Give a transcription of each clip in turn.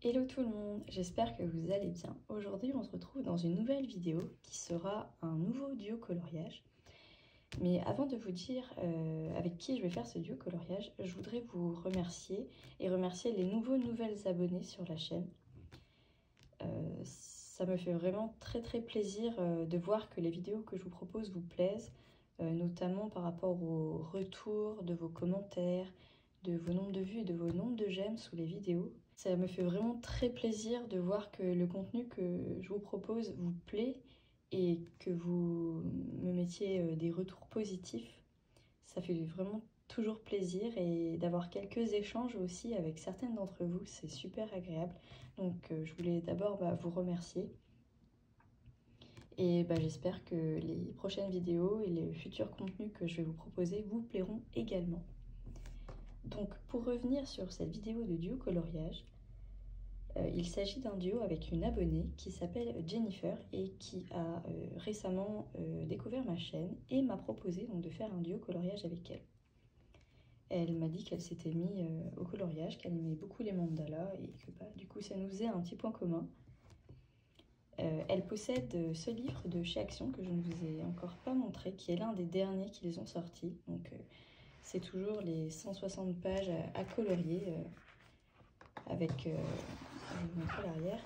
Hello tout le monde, j'espère que vous allez bien. Aujourd'hui on se retrouve dans une nouvelle vidéo qui sera un nouveau duo coloriage. Mais avant de vous dire avec qui je vais faire ce duo coloriage, je voudrais vous remercier et remercier les nouvelles abonnés sur la chaîne. Ça me fait vraiment très plaisir de voir que les vidéos que je vous propose vous plaisent, notamment par rapport aux retours de vos commentaires, de vos nombres de vues et de vos nombres de j'aime sous les vidéos. Ça me fait vraiment très plaisir de voir que le contenu que je vous propose vous plaît et que vous me mettiez des retours positifs. Ça fait vraiment toujours plaisir et d'avoir quelques échanges aussi avec certaines d'entre vous, c'est super agréable. Donc je voulais d'abord vous remercier. Et j'espère que les prochaines vidéos et les futurs contenus que je vais vous proposer vous plairont également. Donc pour revenir sur cette vidéo de duo coloriage, il s'agit d'un duo avec une abonnée qui s'appelle Jennifer et qui a récemment découvert ma chaîne et m'a proposé donc de faire un duo coloriage avec elle. Elle m'a dit qu'elle s'était mise au coloriage, qu'elle aimait beaucoup les mandalas et que du coup ça nous faisait un petit point commun. Elle possède ce livre de chez Action que je ne vous ai encore pas montré, qui est l'un des derniers qu'ils ont sortis. Donc c'est toujours les 160 pages à colorier avec, je vais vous montrer l'arrière,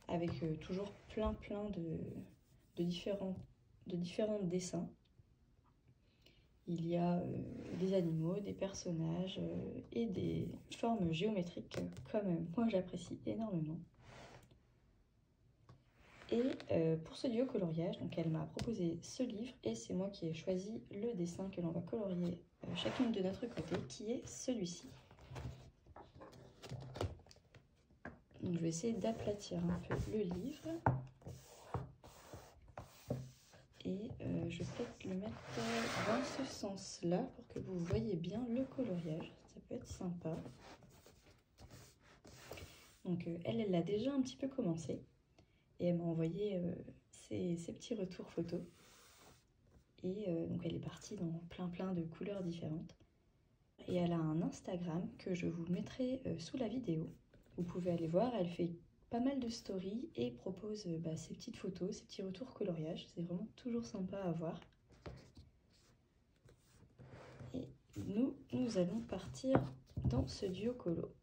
avec toujours plein de différents dessins. Il y a des animaux, des personnages et des formes géométriques comme moi j'apprécie énormément. Et pour ce duo coloriage, donc elle m'a proposé ce livre et c'est moi qui ai choisi le dessin que l'on va colorier chacune de notre côté, qui est celui-ci. Donc je vais essayer d'aplatir un peu le livre. Et je vais peut-être le mettre dans ce sens-là pour que vous voyez bien le coloriage. Ça peut être sympa. Donc elle l'a déjà un petit peu commencé. Et elle m'a envoyé ses petits retours photos. Et donc elle est partie dans plein de couleurs différentes. Et elle a un Instagram que je vous mettrai sous la vidéo. Vous pouvez aller voir, elle fait pas mal de stories et propose ses petites photos, ses petits retours coloriage. C'est vraiment toujours sympa à voir. Et nous allons partir dans ce duo colo.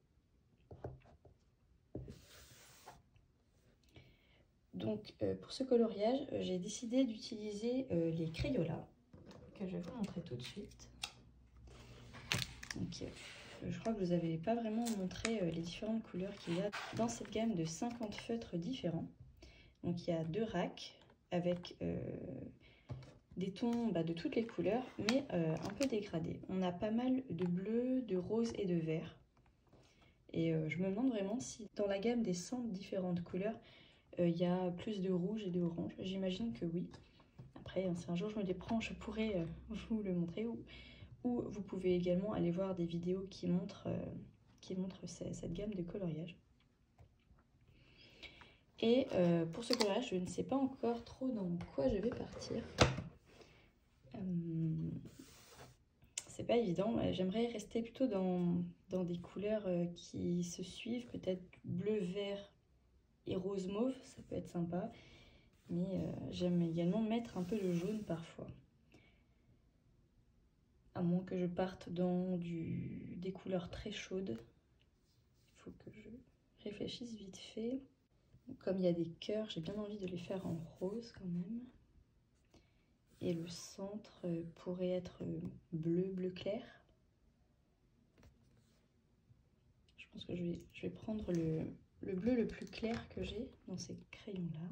Donc pour ce coloriage, j'ai décidé d'utiliser les Crayolas que je vais vous montrer tout de suite. Donc, je crois que je vous avais pas vraiment montré les différentes couleurs qu'il y a dans cette gamme de 50 feutres différents. Donc il y a 2 racks avec des tons de toutes les couleurs, mais un peu dégradés. On a pas mal de bleu, de rose et de vert. Et je me demande vraiment si dans la gamme des 100 différentes couleurs, il y a plus de rouge et de orange. J'imagine que oui. Après, si un jour je me les prends, je pourrais vous le montrer. Ou vous pouvez également aller voir des vidéos qui montrent cette gamme de coloriage. Et pour ce coloriage, je ne sais pas encore trop dans quoi je vais partir. C'est pas évident. J'aimerais rester plutôt dans des couleurs qui se suivent, peut-être bleu, vert et rose mauve, ça peut être sympa. Mais j'aime également mettre un peu de jaune parfois. À moins que je parte dans des couleurs très chaudes. Il faut que je réfléchisse vite fait. Comme il y a des cœurs, j'ai bien envie de les faire en rose quand même. Et le centre pourrait être bleu clair. Je pense que je vais prendre le bleu le plus clair que j'ai dans ces crayons-là.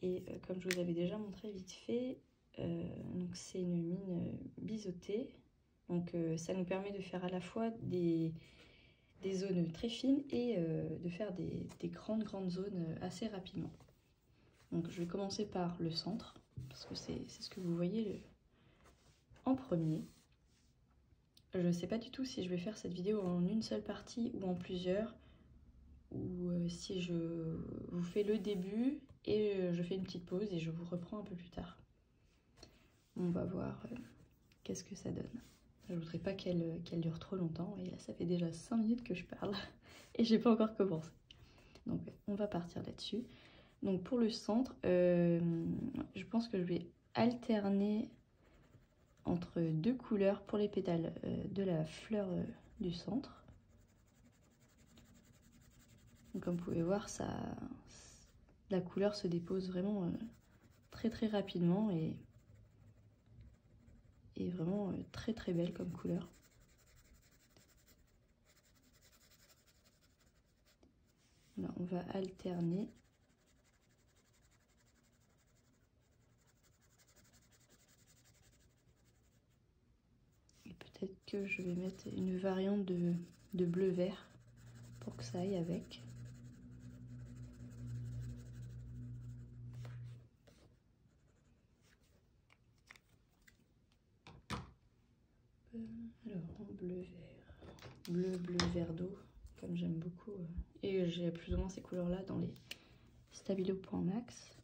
Et comme je vous avais déjà montré vite fait, donc c'est une mine biseautée. Donc ça nous permet de faire à la fois des zones très fines et de faire des grandes zones assez rapidement. Donc je vais commencer par le centre, parce que c'est ce que vous voyez en premier. Je ne sais pas du tout si je vais faire cette vidéo en une seule partie ou en plusieurs, ou si je vous fais le début et je fais une petite pause et je vous reprends un peu plus tard. On va voir qu'est-ce que ça donne. Je ne voudrais pas qu'elle dure trop longtemps, et là ça fait déjà 5 minutes que je parle. et j'ai pas encore commencé. Donc on va partir là-dessus. Donc pour le centre, je pense que je vais alterner entre deux couleurs pour les pétales de la fleur du centre. Donc, comme vous pouvez voir, la couleur se dépose vraiment très rapidement et vraiment très belle comme couleur. Là, on va alterner. Et peut-être que je vais mettre une variante de bleu-vert pour que ça aille avec. Alors, en bleu-vert. Bleu vert d'eau, comme j'aime beaucoup. Et j'ai plus ou moins ces couleurs-là dans les Stabilo Point Max.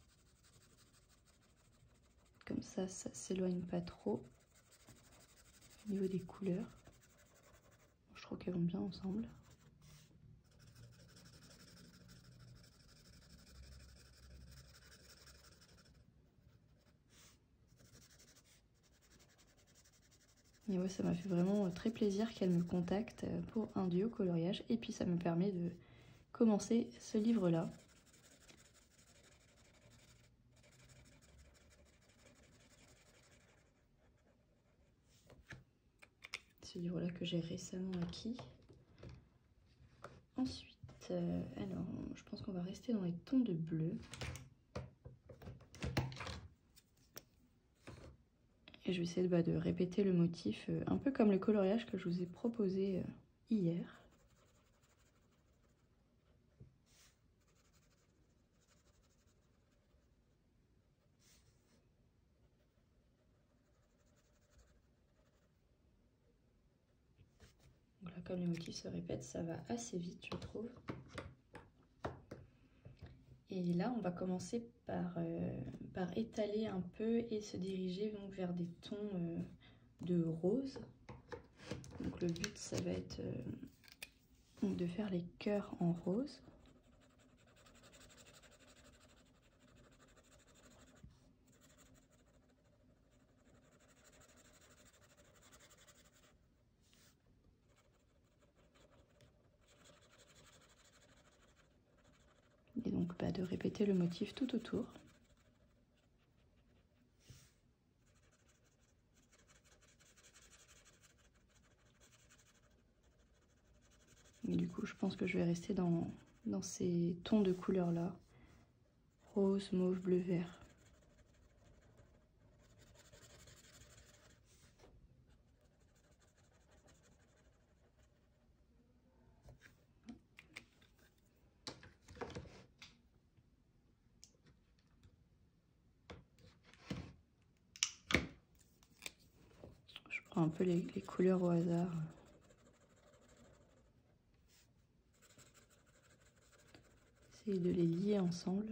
Comme ça s'éloigne pas trop au niveau des couleurs. Je trouve qu'elles vont bien ensemble. Et ouais, ça m'a fait vraiment très plaisir qu'elle me contacte pour un duo coloriage. Et puis ça me permet de commencer ce livre-là. Ce livre-là que j'ai récemment acquis. Ensuite, alors, je pense qu'on va rester dans les tons de bleu. Et je vais essayer de répéter le motif, un peu comme le coloriage que je vous ai proposé hier. Donc là, comme les motifs se répètent, ça va assez vite, je trouve. Et là, on va commencer par étaler un peu et se diriger donc vers des tons de rose. Donc le but, ça va être de faire les cœurs en rose. Et donc de répéter le motif tout autour. Et du coup, je pense que je vais rester dans ces tons de couleurs-là. Rose, mauve, bleu, vert. Je prends un peu les couleurs au hasard. Essayer de les lier ensemble.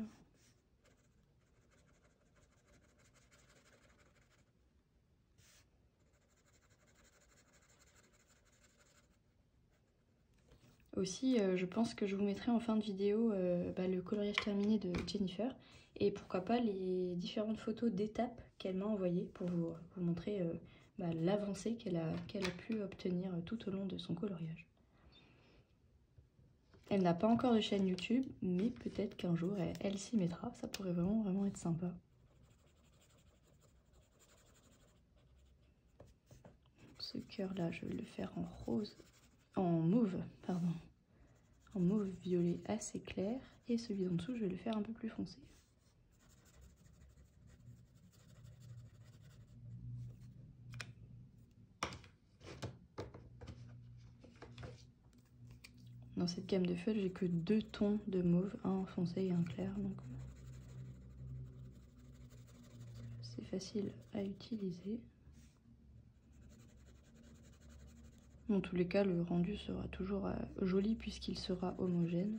Aussi, je pense que je vous mettrai en fin de vidéo le coloriage terminé de Jennifer et pourquoi pas les différentes photos d'étapes qu'elle m'a envoyées pour vous montrer l'avancée qu'elle a pu obtenir tout au long de son coloriage. Elle n'a pas encore de chaîne YouTube, mais peut-être qu'un jour elle s'y mettra, ça pourrait vraiment être sympa. Ce cœur-là, je vais le faire en rose, en mauve, pardon. En mauve violet assez clair, et celui d'en dessous je vais le faire un peu plus foncé. Dans cette gamme de feuilles, j'ai que 2 tons de mauve, un foncé et un clair, donc c'est facile à utiliser. Dans tous les cas, le rendu sera toujours joli puisqu'il sera homogène.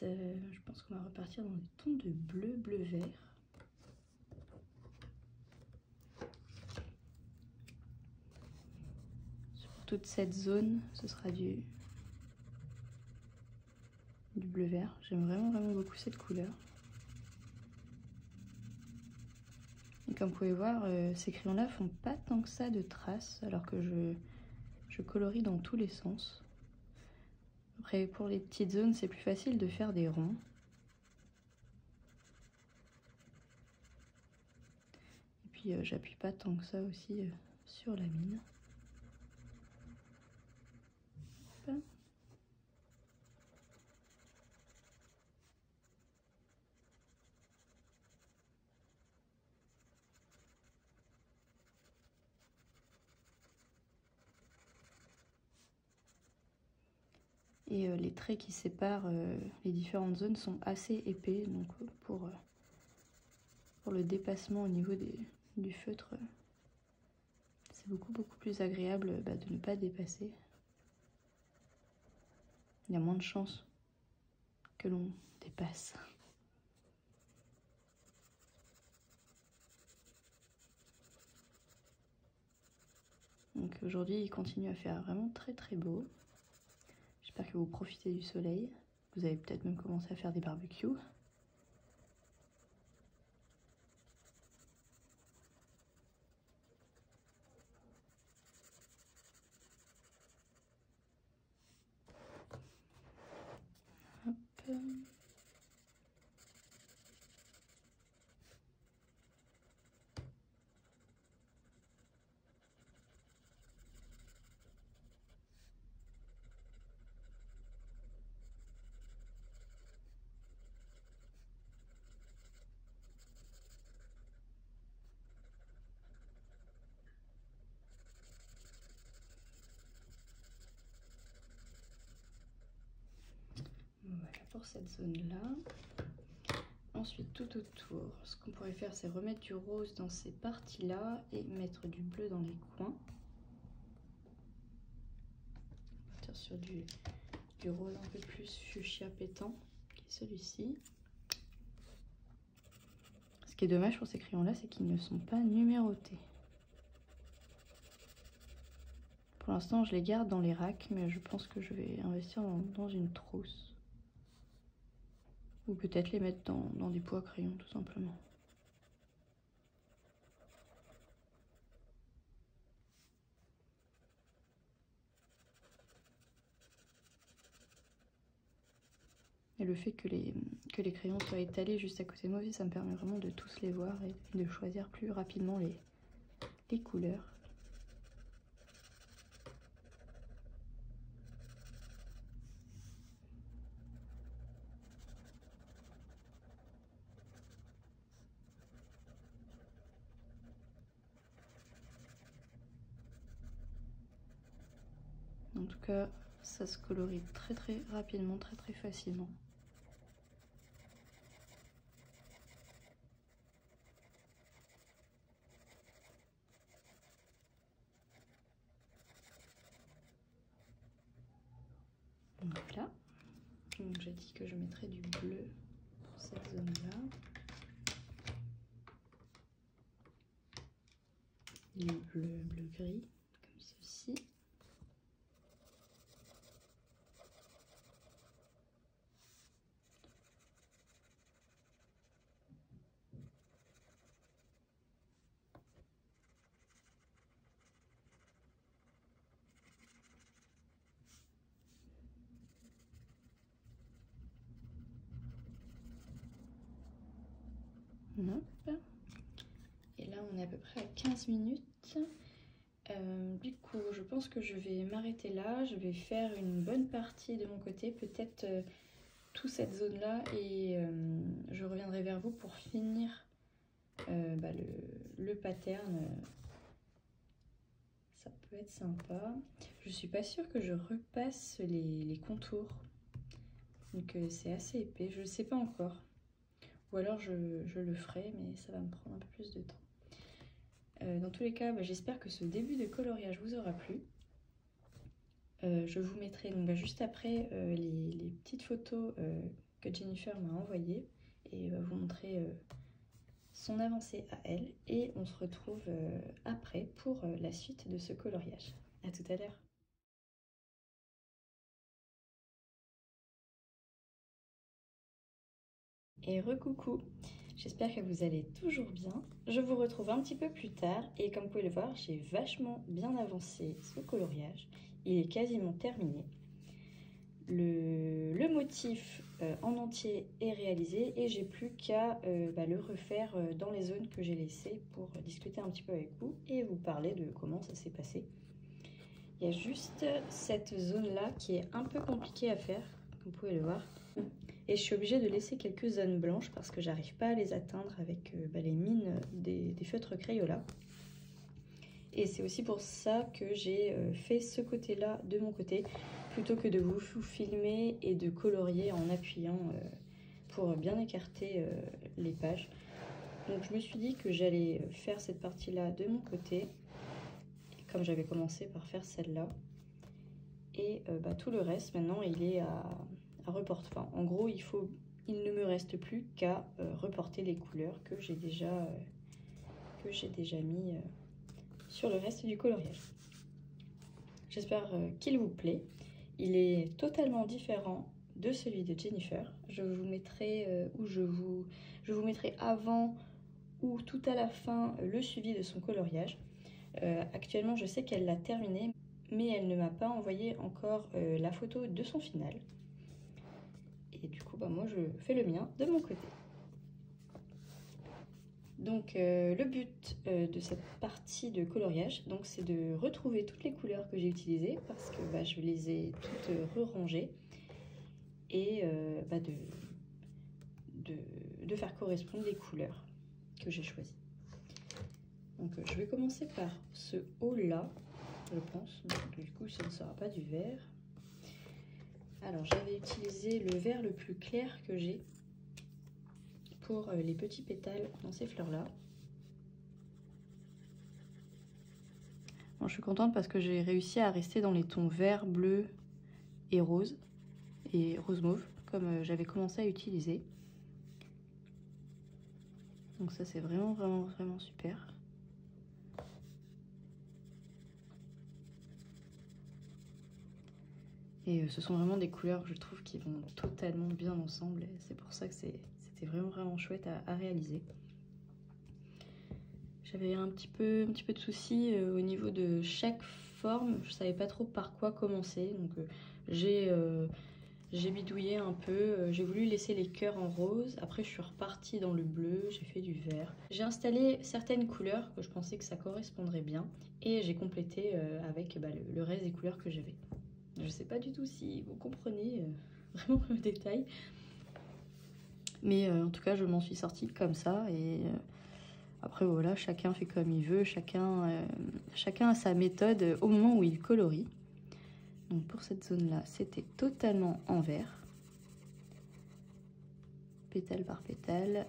je pense qu'on va repartir dans des tons de bleu, bleu-vert. Sur toute cette zone, ce sera du bleu-vert. J'aime vraiment beaucoup cette couleur. Et comme vous pouvez voir, ces crayons-là font pas tant que ça de traces, alors que je colorie dans tous les sens. Après, pour les petites zones, c'est plus facile de faire des ronds. Et puis, j'appuie pas tant que ça aussi sur la mine. Hop. Et les traits qui séparent les différentes zones sont assez épais, donc pour le dépassement au niveau du feutre, c'est beaucoup plus agréable de ne pas dépasser. Il y a moins de chances que l'on dépasse. Donc aujourd'hui, il continue à faire vraiment très beau. J'espère que vous profitez du soleil. Vous avez peut-être même commencé à faire des barbecues. Hop. Voilà pour cette zone-là. Ensuite, tout autour, ce qu'on pourrait faire, c'est remettre du rose dans ces parties-là et mettre du bleu dans les coins. On va partir sur du rose un peu plus fuchsia pétant, qui est celui-ci. Ce qui est dommage pour ces crayons-là, c'est qu'ils ne sont pas numérotés. Pour l'instant, je les garde dans les racks, mais je pense que je vais investir dans une trousse. Ou peut-être les mettre dans des pots à crayons, tout simplement. Et le fait que les crayons soient étalés juste à côté de moi, ça me permet vraiment de tous les voir et de choisir plus rapidement les couleurs. En tout cas, ça se colorie très rapidement, très facilement. Voilà. Donc j'ai dit que je mettrais du bleu pour cette zone-là. Du bleu-gris, comme ceci. Hop. Et là, on est à peu près à 15 minutes. Du coup, je pense que je vais m'arrêter là. Je vais faire une bonne partie de mon côté, peut-être toute cette zone-là. Et je reviendrai vers vous pour finir le pattern. Ça peut être sympa. Je suis pas sûre que je repasse les contours. Donc c'est assez épais. Je ne sais pas encore. Ou alors je le ferai, mais ça va me prendre un peu plus de temps. Dans tous les cas, j'espère que ce début de coloriage vous aura plu. Je vous mettrai donc, juste après les petites photos que Jennifer m'a envoyé et vous montrer son avancée à elle. Et on se retrouve après pour la suite de ce coloriage. À tout à l'heure. Et recoucou, j'espère que vous allez toujours bien. Je vous retrouve un petit peu plus tard et comme vous pouvez le voir, j'ai vachement bien avancé ce coloriage. Il est quasiment terminé. Le motif en entier est réalisé et j'ai plus qu'à le refaire dans les zones que j'ai laissées pour discuter un petit peu avec vous et vous parler de comment ça s'est passé. Il y a juste cette zone-là qui est un peu compliquée à faire, comme vous pouvez le voir. Et je suis obligée de laisser quelques zones blanches parce que j'arrive pas à les atteindre avec les mines des feutres Crayola. Et c'est aussi pour ça que j'ai fait ce côté-là de mon côté, plutôt que de vous filmer et de colorier en appuyant pour bien écarter les pages. Donc je me suis dit que j'allais faire cette partie-là de mon côté, comme j'avais commencé par faire celle-là. Et tout le reste, maintenant, il est à reporter. Enfin, en gros, il ne me reste plus qu'à reporter les couleurs que j'ai déjà mis sur le reste du coloriage. J'espère qu'il vous plaît. Il est totalement différent de celui de Jennifer. Je vous mettrai je vous mettrai avant ou tout à la fin le suivi de son coloriage. Actuellement, je sais qu'elle l'a terminé, mais elle ne m'a pas envoyé encore la photo de son final. Et du coup, moi, je fais le mien de mon côté. Donc, le but de cette partie de coloriage, c'est de retrouver toutes les couleurs que j'ai utilisées parce que je les ai toutes re-rangées et de faire correspondre les couleurs que j'ai choisies. Donc, je vais commencer par ce haut-là, je pense. Donc, du coup, ça ne sera pas du vert. Alors, j'avais utilisé le vert le plus clair que j'ai pour les petits pétales dans ces fleurs-là. Bon, je suis contente parce que j'ai réussi à rester dans les tons vert, bleu et rose mauve, comme j'avais commencé à utiliser. Donc ça, c'est vraiment, vraiment, vraiment super. Et ce sont vraiment des couleurs que je trouve qui vont totalement bien ensemble. C'est pour ça que c'était vraiment, vraiment chouette à réaliser. J'avais un petit peu de soucis au niveau de chaque forme. Je savais pas trop par quoi commencer. Donc j'ai bidouillé un peu. J'ai voulu laisser les cœurs en rose. Après, je suis repartie dans le bleu. J'ai fait du vert. J'ai installé certaines couleurs que je pensais que ça correspondrait bien. Et j'ai complété avec le reste des couleurs que j'avais. Je sais pas du tout si vous comprenez vraiment le détail. Mais en tout cas, je m'en suis sortie comme ça. Et après, voilà, chacun fait comme il veut. Chacun a sa méthode au moment où il colorie. Donc pour cette zone-là, c'était totalement en vert. Pétale par pétale.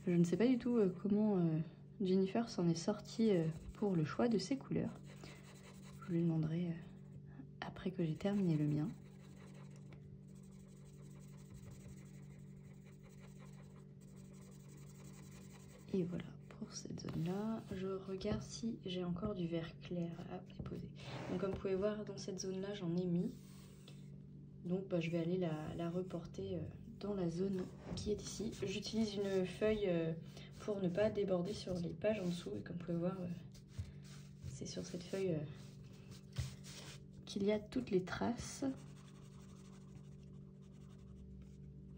Je ne sais pas du tout comment Jennifer s'en est sortie pour le choix de ses couleurs. Je lui demanderai après que j'ai terminé le mien. Et voilà, pour cette zone-là, je regarde si j'ai encore du vert clair à déposer. Donc comme vous pouvez voir, dans cette zone-là, j'en ai mis. Donc je vais aller la reporter dans la zone qui est ici. J'utilise une feuille pour ne pas déborder sur les pages en dessous. Et comme vous pouvez voir, c'est sur cette feuille qu'il y a toutes les traces.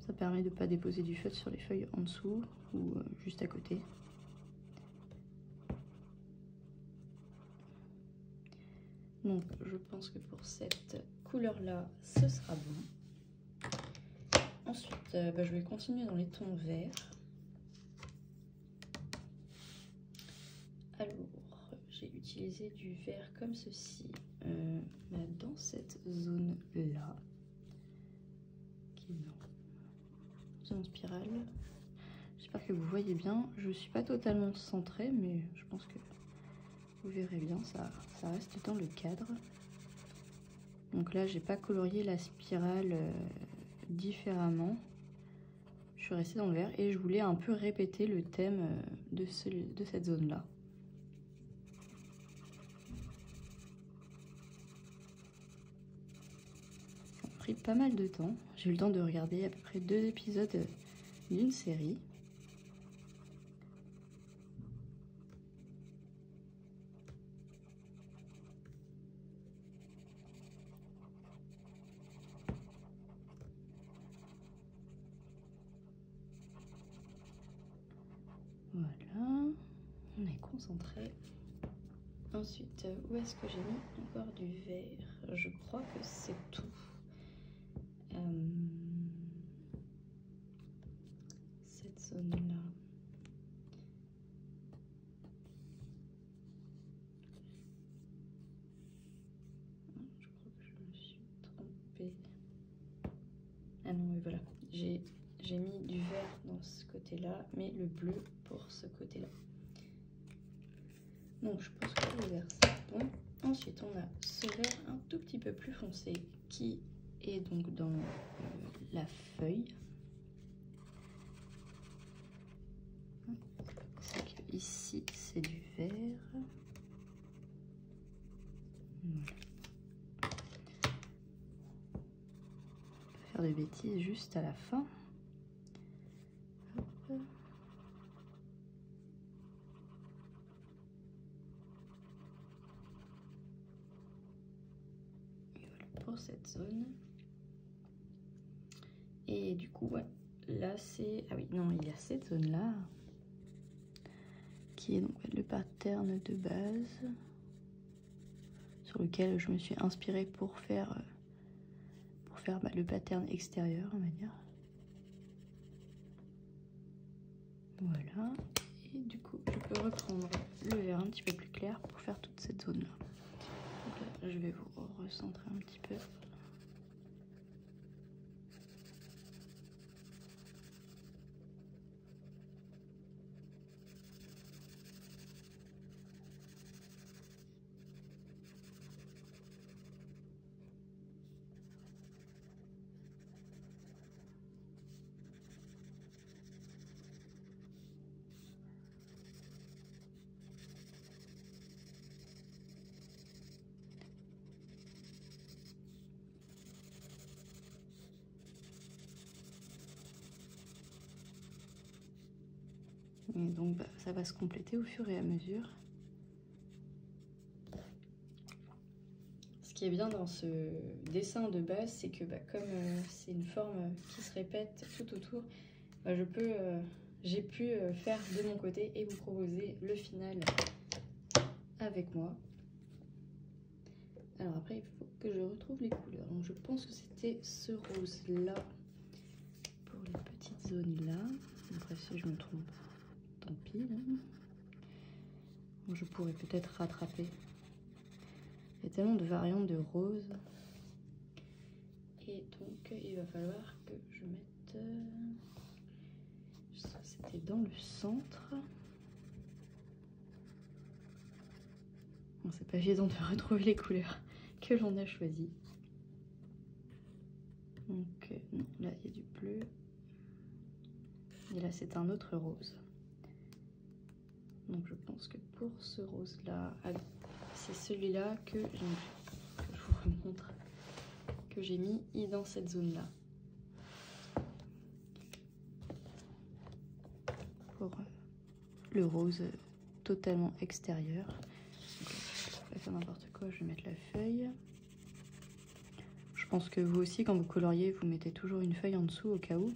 Ça permet de ne pas déposer du feutre sur les feuilles en dessous ou juste à côté. Donc je pense que pour cette couleur-là, ce sera bon. Ensuite, je vais continuer dans les tons verts. Alors, j'ai utilisé du vert comme ceci, dans cette zone-là, qui est en spirale. J'espère que vous voyez bien. Je ne suis pas totalement centrée, mais je pense que vous verrez bien, ça reste dans le cadre. Donc là, j'ai pas colorié la spirale différemment. Je suis restée dans le vert et je voulais un peu répéter le thème de cette zone-là. Ça a pris pas mal de temps. J'ai eu le temps de regarder à peu près 2 épisodes d'une série. Voilà, on est concentré. Ensuite, où est-ce que j'ai mis encore du vert? Je crois que c'est tout. Cette zone-là. Je crois que je me suis trompée. Ah non, oui, voilà. J'ai mis du vert dans ce côté-là, mais le bleu pour ce côté-là. Donc je pense que le vert c'est bon. Ensuite on a ce vert un tout petit peu plus foncé qui est donc dans la feuille. C'est que ici c'est du vert. Voilà. Pas faire de bêtises juste à la fin. Hop. Pour cette zone. Et du coup, ouais, là c'est... Ah oui, non, il y a cette zone-là qui est donc le pattern de base sur lequel je me suis inspirée pour faire le pattern extérieur, on va dire. Voilà. Et du coup, je peux reprendre le vert un petit peu plus clair pour faire toute cette zone-là. Donc là, je vais vous recentrer un petit peu. Et donc bah, ça va se compléter au fur et à mesure. Ce qui est bien dans ce dessin de base, c'est que bah, comme c'est une forme qui se répète tout autour, bah, j'ai pu faire de mon côté et vous proposer le final avec moi. Alors après, il faut que je retrouve les couleurs. Donc je pense que c'était ce rose-là pour les petites zones là. Après si je me trompe, tant pis. Bon, je pourrais peut-être rattraper. Il y a tellement de variantes de rose. Et donc il va falloir que je mette... C'était dans le centre. Bon, c'est pas évident de retrouver les couleurs que l'on a choisies. Donc non, là il y a du bleu. Et là c'est un autre rose. Donc je pense que pour ce rose là, c'est celui-là que je vous remontre, que j'ai mis dans cette zone là. Pour le rose totalement extérieur. Donc, je vais pas faire n'importe quoi, je vais mettre la feuille. Je pense que vous aussi, quand vous coloriez, vous mettez toujours une feuille en dessous au cas où.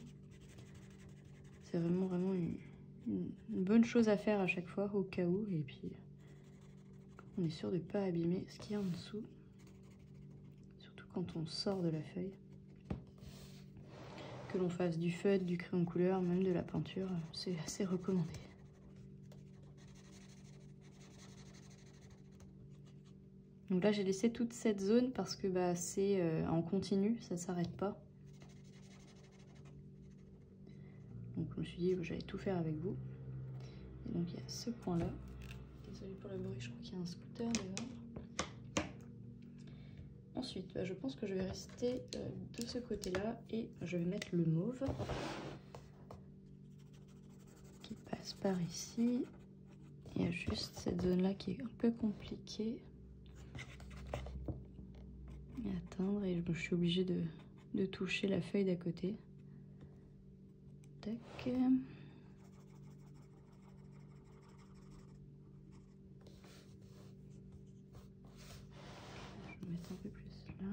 C'est vraiment une bonne chose à faire à chaque fois au cas où. Et puis, on est sûr de ne pas abîmer ce qu'il y a en dessous. Surtout quand on sort de la feuille. Que l'on fasse du feutre, du crayon de couleur, même de la peinture, c'est assez recommandé. Donc là j'ai laissé toute cette zone parce que bah, c'est en continu, ça s'arrête pas. Donc je me suis dit que j'allais tout faire avec vous. Et donc il y a ce point là. Désolée pour le bruit, je crois qu'il y a un scooter dehors. ensuite, je pense que je vais rester de ce côté-là et je vais mettre le mauve qui passe par ici. Il y a juste cette zone-là qui est un peu compliquée à atteindre et je suis obligée de toucher la feuille d'à côté. Tac. Je vais mettre un peu plus là.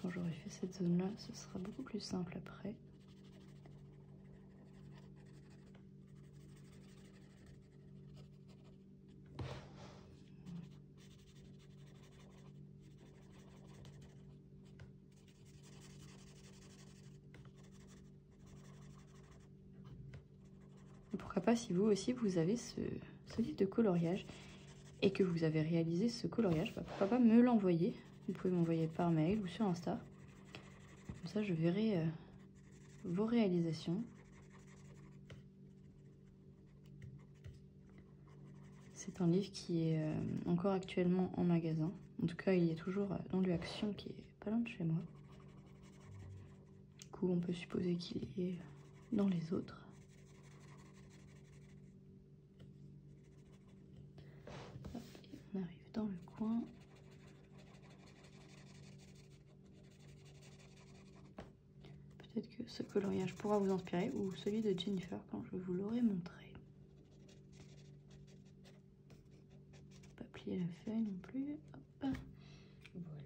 Quand j'aurai fait cette zone-là, ce sera beaucoup plus simple après. Pourquoi pas, si vous aussi vous avez ce livre de coloriage et que vous avez réalisé ce coloriage, pourquoi pas me l'envoyer. Vous pouvez m'envoyer par mail ou sur Insta. Comme ça, je verrai vos réalisations. C'est un livre qui est encore actuellement en magasin. En tout cas, il est toujours dans l'Action qui est pas loin de chez moi. Du coup, on peut supposer qu'il est dans les autres. Hop, et on arrive dans le coin. Peut-être que ce coloriage pourra vous inspirer, ou celui de Jennifer quand je vous l'aurai montré. Pas plier la feuille non plus. Hop.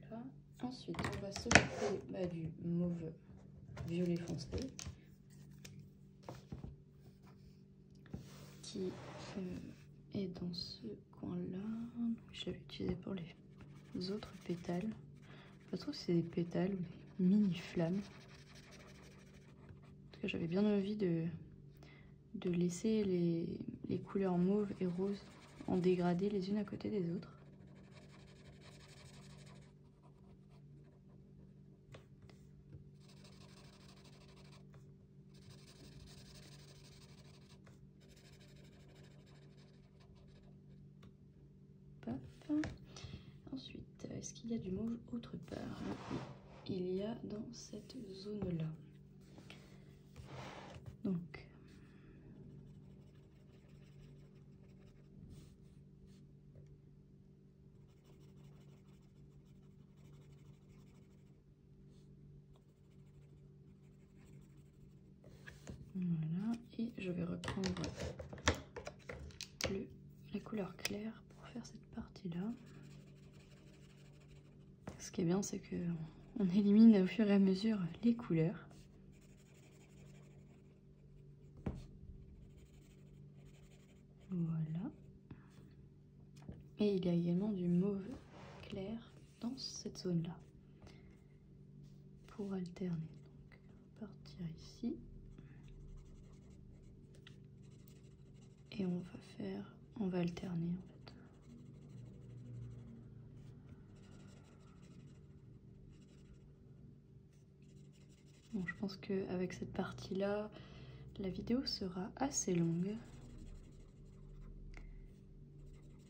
Voilà. Ensuite, on va s'occuper du mauve violet foncé qui est dans ce coin-là. Je l'avais utilisé pour les autres pétales. Je trouve que c'est des pétales ou des mini-flammes. J'avais bien envie de laisser les couleurs mauve et rose en dégradé les unes à côté des autres. Paf. Ensuite, est-ce qu'il y a du mauve autre part? Oui, il y a dans cette zone-là. Donc, voilà, et je vais reprendre la couleur claire pour faire cette partie-là. Ce qui est bien, c'est que on élimine au fur et à mesure les couleurs. Voilà. Et il y a également du mauve clair dans cette zone-là. Pour alterner, donc partir ici. Et on va alterner en fait. Bon, je pense qu'avec cette partie-là, la vidéo sera assez longue.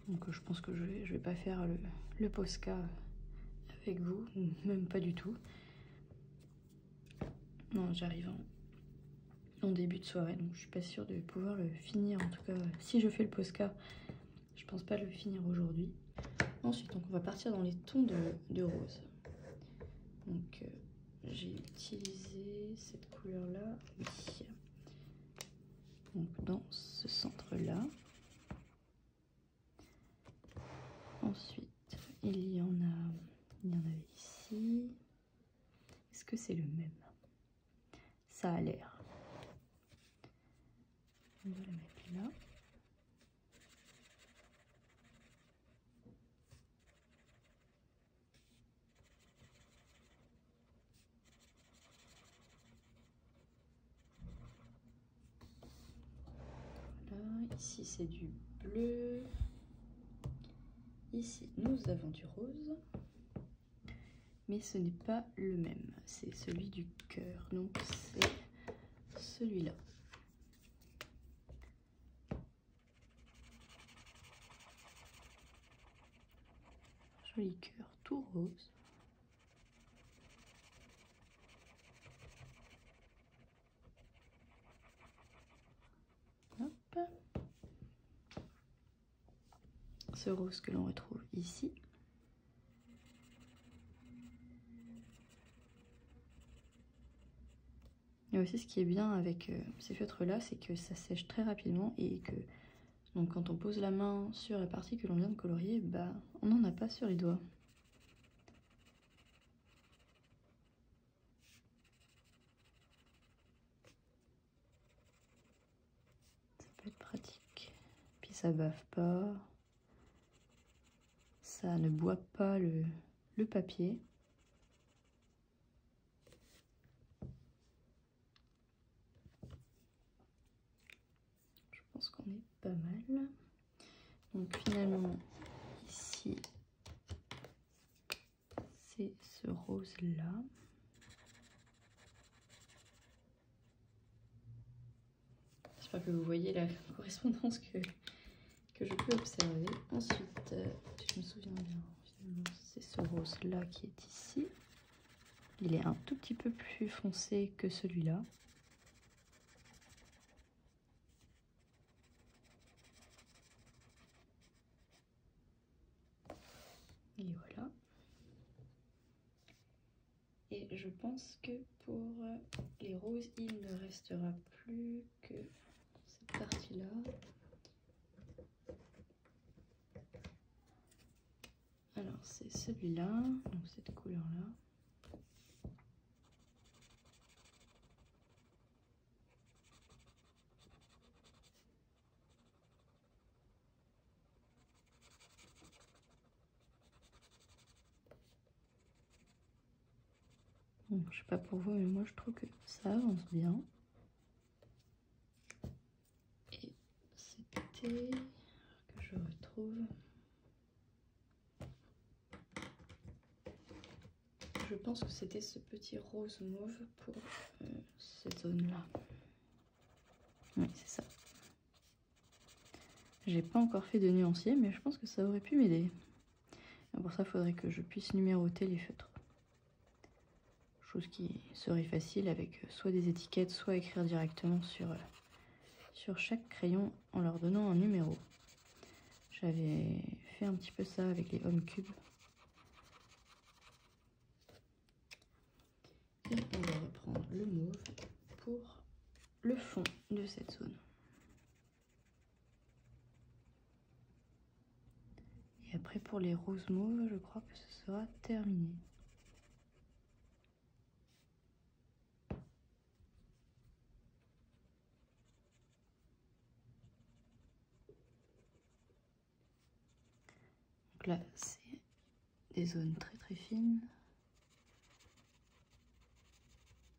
Donc je pense que je vais pas faire le Posca avec vous, ou même pas du tout. Non, j'arrive en début de soirée, donc je suis pas sûre de pouvoir le finir. En tout cas, si je fais le Posca, je pense pas le finir aujourd'hui. Ensuite, donc on va partir dans les tons de rose. Donc j'ai utilisé cette couleur-là, oui. Donc dans ce centre-là. Ensuite, il y en avait ici. Est-ce que c'est le même? Ça a l'air. On va la mettre là. Voilà, ici c'est du bleu. Ici nous avons du rose. Mais ce n'est pas le même, c'est celui du cœur, donc c'est celui-là. joli cœur tout rose. Hop. Ce rose que l'on retrouve ici. Et aussi ce qui est bien avec ces feutres là, c'est que ça sèche très rapidement et que donc quand on pose la main sur la partie que l'on vient de colorier, bah on n'en a pas sur les doigts. Ça peut être pratique. Puis ça bave pas, ça ne boit pas le papier. Je pense qu'on est pas mal. Donc finalement, ici, c'est ce rose-là. J'espère que vous voyez la correspondance que je peux observer. Ensuite, si je me souviens bien, c'est ce rose-là qui est ici. Il est un tout petit peu plus foncé que celui-là. Et voilà. Et je pense que pour les roses, il ne restera plus que cette partie-là. Alors c'est celui-là, donc cette couleur-là. Bon, je sais pas pour vous, mais moi je trouve que ça avance bien. Et c'était que je retrouve. Je pense que c'était ce petit rose mauve pour cette zone-là. Oui, c'est ça. J'ai pas encore fait de nuancier, mais je pense que ça aurait pu m'aider. Pour ça, il faudrait que je puisse numéroter les feutres. Chose qui serait facile avec soit des étiquettes, soit écrire directement sur chaque crayon en leur donnant un numéro. J'avais fait un petit peu ça avec les Home Cubes. Et on va reprendre le mauve pour le fond de cette zone. Et après pour les roses mauves, je crois que ce sera terminé. Donc là, c'est des zones très très fines.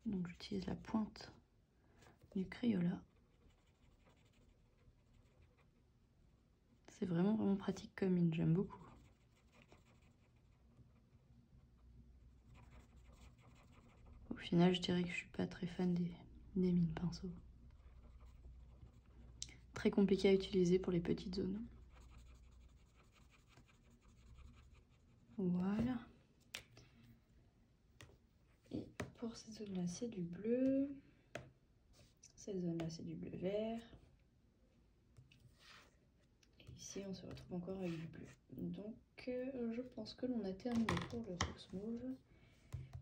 Donc j'utilise la pointe du Crayola. C'est vraiment pratique comme mine, j'aime beaucoup. Au final, je dirais que je suis pas très fan des mines pinceaux. Très compliqué à utiliser pour les petites zones. Voilà. Et pour cette zone-là, c'est du bleu. Cette zone-là, c'est du bleu vert. Et ici, on se retrouve encore avec du bleu. Donc, je pense que l'on a terminé pour le rose mauve.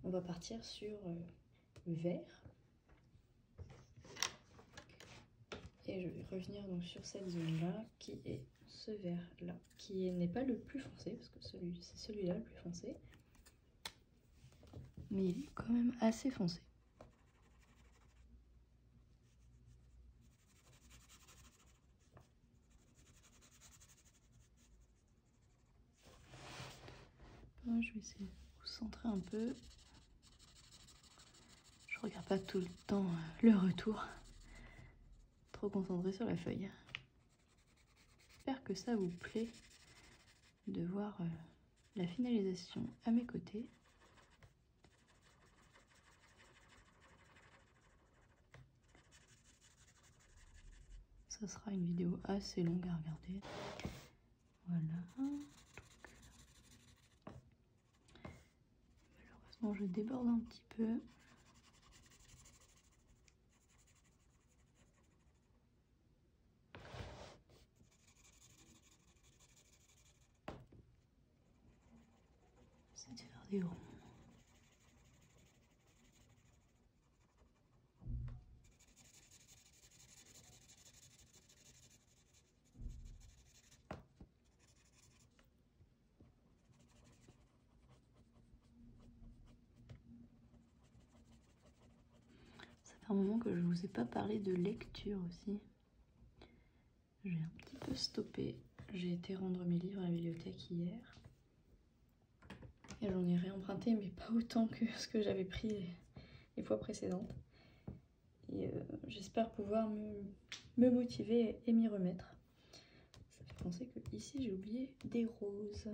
On va partir sur le vert. Et je vais revenir donc sur cette zone-là, qui est ce vert-là, qui n'est pas le plus foncé, parce que c'est celui-là le plus foncé. Mais il est quand même assez foncé. Je vais essayer de vous centrer un peu. Je regarde pas tout le temps le retour. Trop concentré sur la feuille. J'espère que ça vous plaît de voir la finalisation à mes côtés. Ça sera une vidéo assez longue à regarder. Voilà. Bon, je déborde un petit peu. C'est de faire des ronds. Ça fait un moment que je ne vous ai pas parlé de lecture aussi. J'ai un petit peu stoppé. J'ai été rendre mes livres à la bibliothèque hier. Et j'en ai réemprunté, mais pas autant que ce que j'avais pris les fois précédentes. Et j'espère pouvoir me motiver et m'y remettre. Ça fait penser que ici j'ai oublié des roses.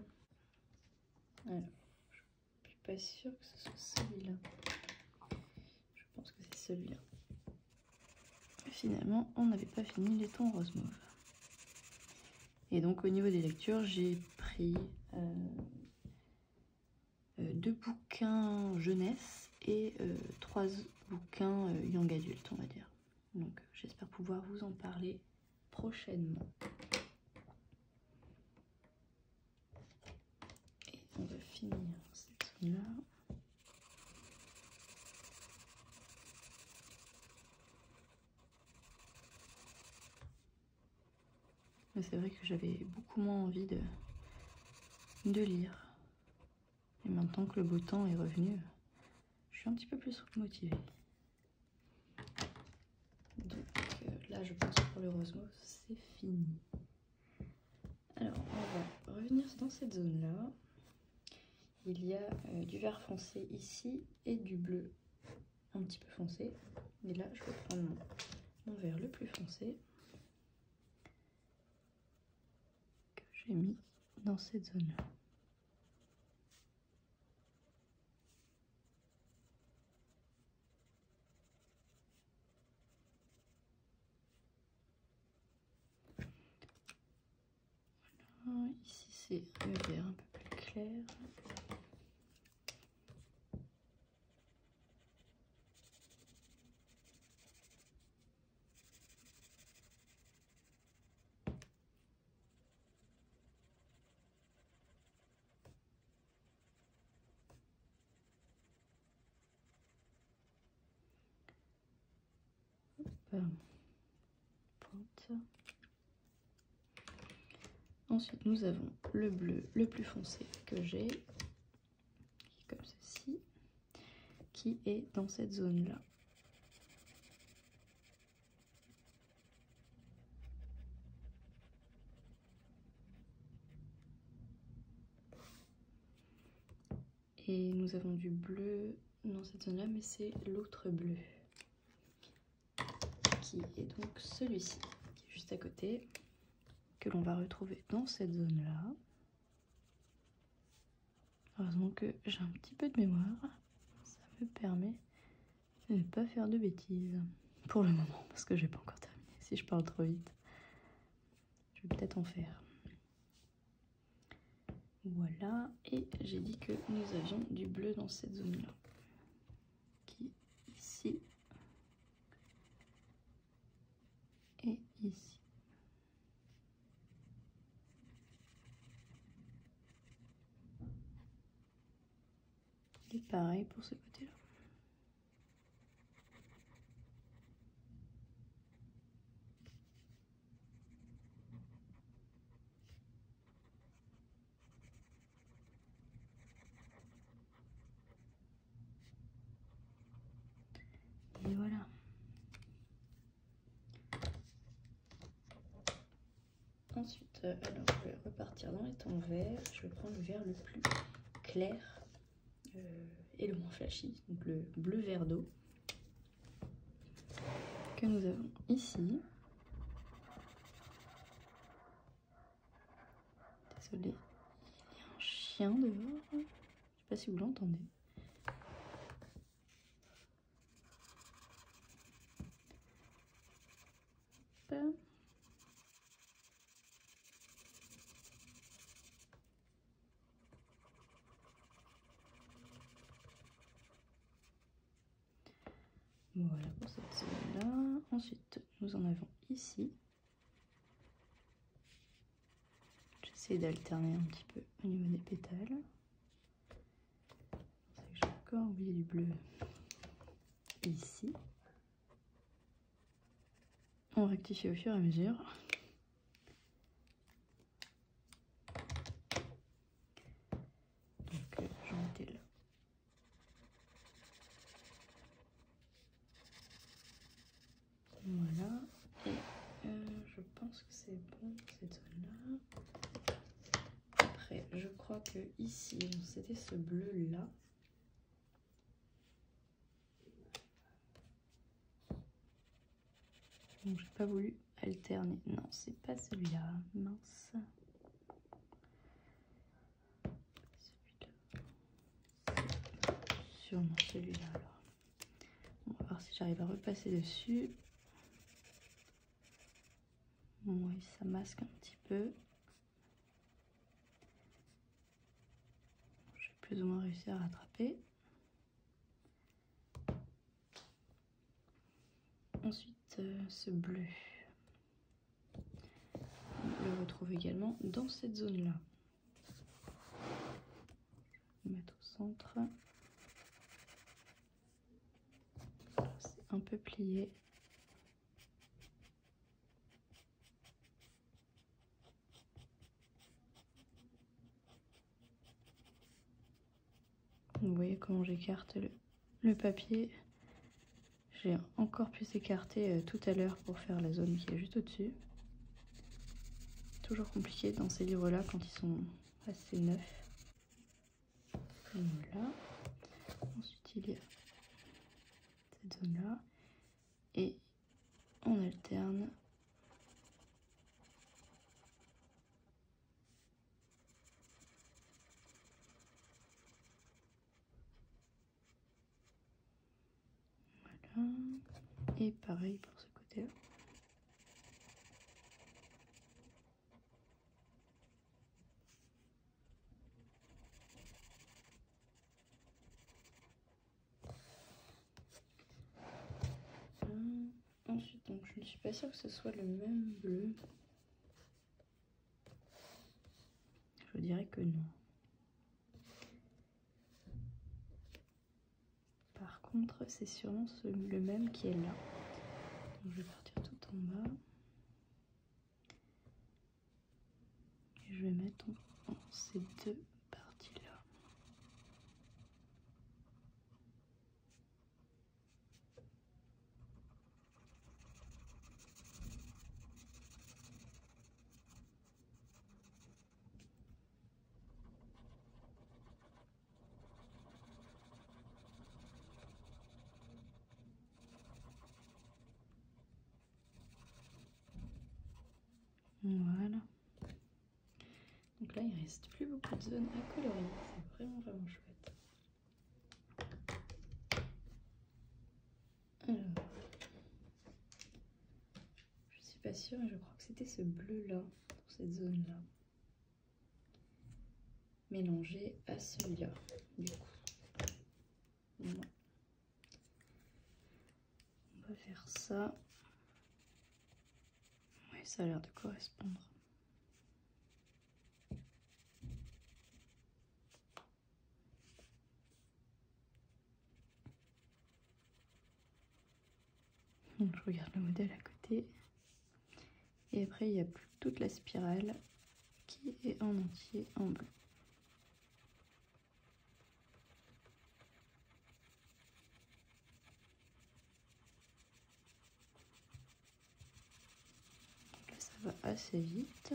Alors, je suis pas sûre que ce soit celui-là. Je pense que c'est celui-là. Finalement, on n'avait pas fini les tons rose mauve. Et donc au niveau des lectures, j'ai pris 2 bouquins jeunesse et 3 bouquins young adulte, on va dire. Donc j'espère pouvoir vous en parler prochainement. Et on va finir cette zone-là. Mais c'est vrai que j'avais beaucoup moins envie de lire. Et maintenant que le beau temps est revenu, je suis un petit peu plus motivée. Donc là, je pense que pour le rose mauve, c'est fini. Alors, on va revenir dans cette zone-là. Il y a du vert foncé ici et du bleu un petit peu foncé. Et là, je vais prendre mon vert le plus foncé que j'ai mis dans cette zone-là. Voilà, ici c'est le vert un peu plus clair. Ensuite, nous avons le bleu le plus foncé que j'ai, qui est comme ceci, qui est dans cette zone-là. Et nous avons du bleu dans cette zone-là, mais c'est l'autre bleu, qui est donc celui-ci, qui est juste à côté, que l'on va retrouver dans cette zone-là. Heureusement que j'ai un petit peu de mémoire, ça me permet de ne pas faire de bêtises, pour le moment, parce que j'ai pas encore terminé. Si je parle trop vite, je vais peut-être en faire. Voilà, et j'ai dit que nous avions du bleu dans cette zone-là, qui est ici et ici. Et pareil pour ce côté-là. Et voilà. Ensuite, alors je vais repartir dans les tons verts. Je vais prendre le vert le plus clair et le moins flashy, donc le bleu vert d'eau que nous avons ici. Désolée, il y a un chien dehors. Je ne sais pas si vous l'entendez. Voilà pour cette zone-là. Ensuite, nous en avons ici. J'essaie d'alterner un petit peu au niveau des pétales. C'est que j'ai encore oublié du bleu ici. On rectifie au fur et à mesure. Donc j'en étais là. Voilà. Et je pense que c'est bon cette zone-là. Après, je crois que ici, c'était ce bleu-là. Donc j'ai pas voulu alterner. Non, c'est pas celui-là. Mince. Sûrement celui-là alors. On va voir si j'arrive à repasser dessus. Oui, ça masque un petit peu. J'ai plus ou moins réussi à rattraper. Ensuite, ce bleu. On le retrouve également dans cette zone-là. Je vais mettre au centre. C'est un peu plié. Vous voyez comment j'écarte le papier. J'ai encore pu s'écarter tout à l'heure pour faire la zone qui est juste au-dessus. Toujours compliqué dans ces livres-là quand ils sont assez neufs. Voilà. Ensuite, il y a cette zone-là. Et on alterne. Voilà. Et pareil pour ce côté-là. Ensuite, donc, je ne suis pas sûre que ce soit le même bleu. Je dirais que non. Par contre, c'est sûrement le même qui est là. Donc, je vais partir tout en bas. Et je vais mettre en ces deux parties-là. Voilà. Donc là, il ne reste plus beaucoup de zones à colorier. C'est vraiment, vraiment chouette. Alors, je suis pas sûre, mais je crois que c'était ce bleu-là, pour cette zone-là. Mélangé à celui-là, du coup. Voilà. On va faire ça. Oui, ça a l'air de correspondre. Donc, je regarde le modèle à côté. Et après, il y a toute la spirale qui est en entier en bleu. Donc là, ça va assez vite.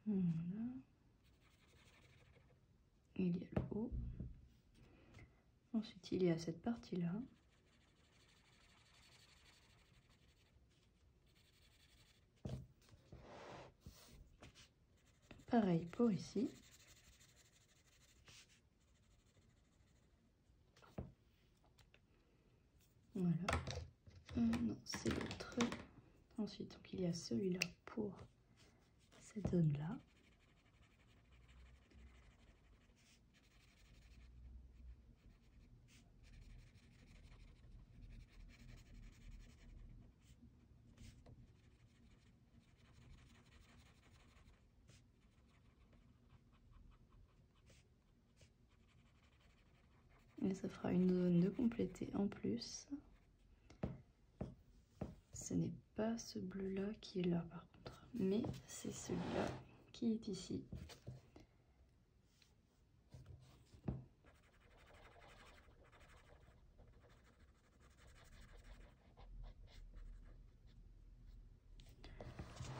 Voilà. Il y a le haut. Ensuite, il y a cette partie-là. Pareil pour ici. Voilà. Non, c'est l'autre. Ensuite, donc, il y a celui-là pour cette zone-là. Et ça fera une zone de compléter en plus. Ce n'est pas ce bleu-là qui est là par contre, mais c'est celui-là qui est ici.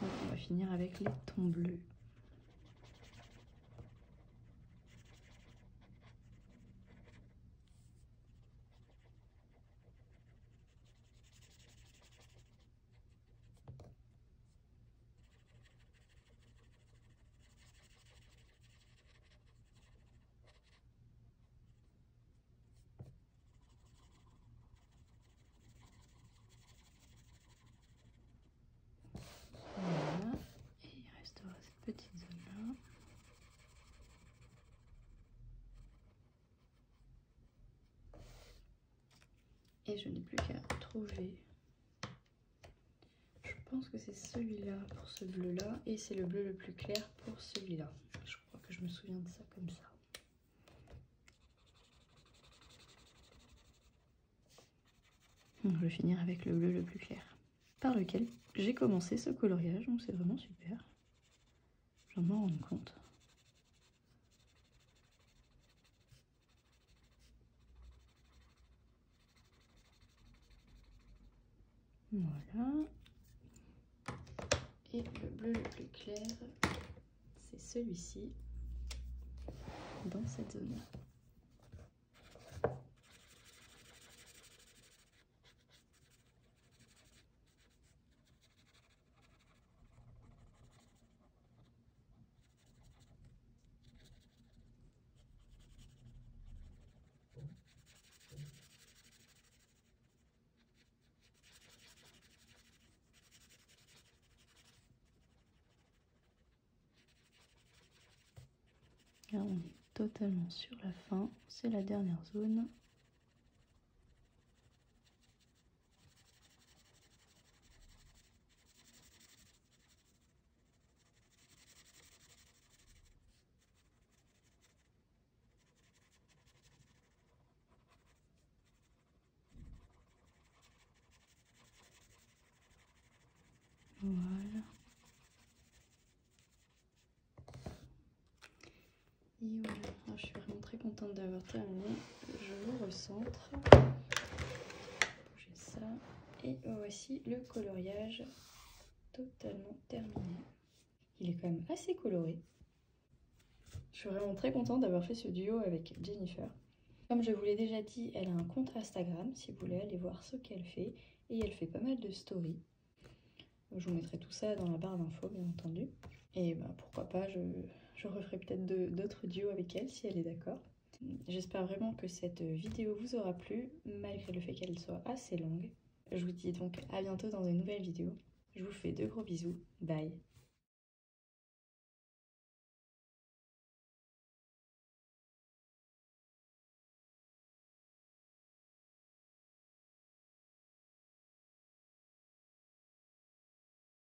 Donc on va finir avec les tons bleus. Voilà, et il restera cette petite zone-là. Et je n'ai plus qu'à trouver. Je pense que c'est celui-là pour ce bleu-là, et c'est le bleu le plus clair pour celui-là. Je crois que je me souviens de ça comme ça. Donc je vais finir avec le bleu le plus clair, par lequel j'ai commencé ce coloriage, donc c'est vraiment super. Je viens de m'en rendre compte. Voilà. Et le bleu le plus clair, c'est celui-ci, dans cette zone-là. Là, on est totalement sur la fin, c'est la dernière zone. Voilà. Et voilà, alors, je suis vraiment très contente d'avoir terminé. Je vous recentre. Bouger ça. Et voici le coloriage totalement terminé. Il est quand même assez coloré. Je suis vraiment très contente d'avoir fait ce duo avec Jennifer. Comme je vous l'ai déjà dit, elle a un compte Instagram si vous voulez aller voir ce qu'elle fait. Et elle fait pas mal de stories. Je vous mettrai tout ça dans la barre d'infos, bien entendu. Et bah, pourquoi pas, je referai peut-être d'autres duos avec elle si elle est d'accord. J'espère vraiment que cette vidéo vous aura plu, malgré le fait qu'elle soit assez longue. Je vous dis donc à bientôt dans une nouvelle vidéo. Je vous fais de gros bisous. Bye.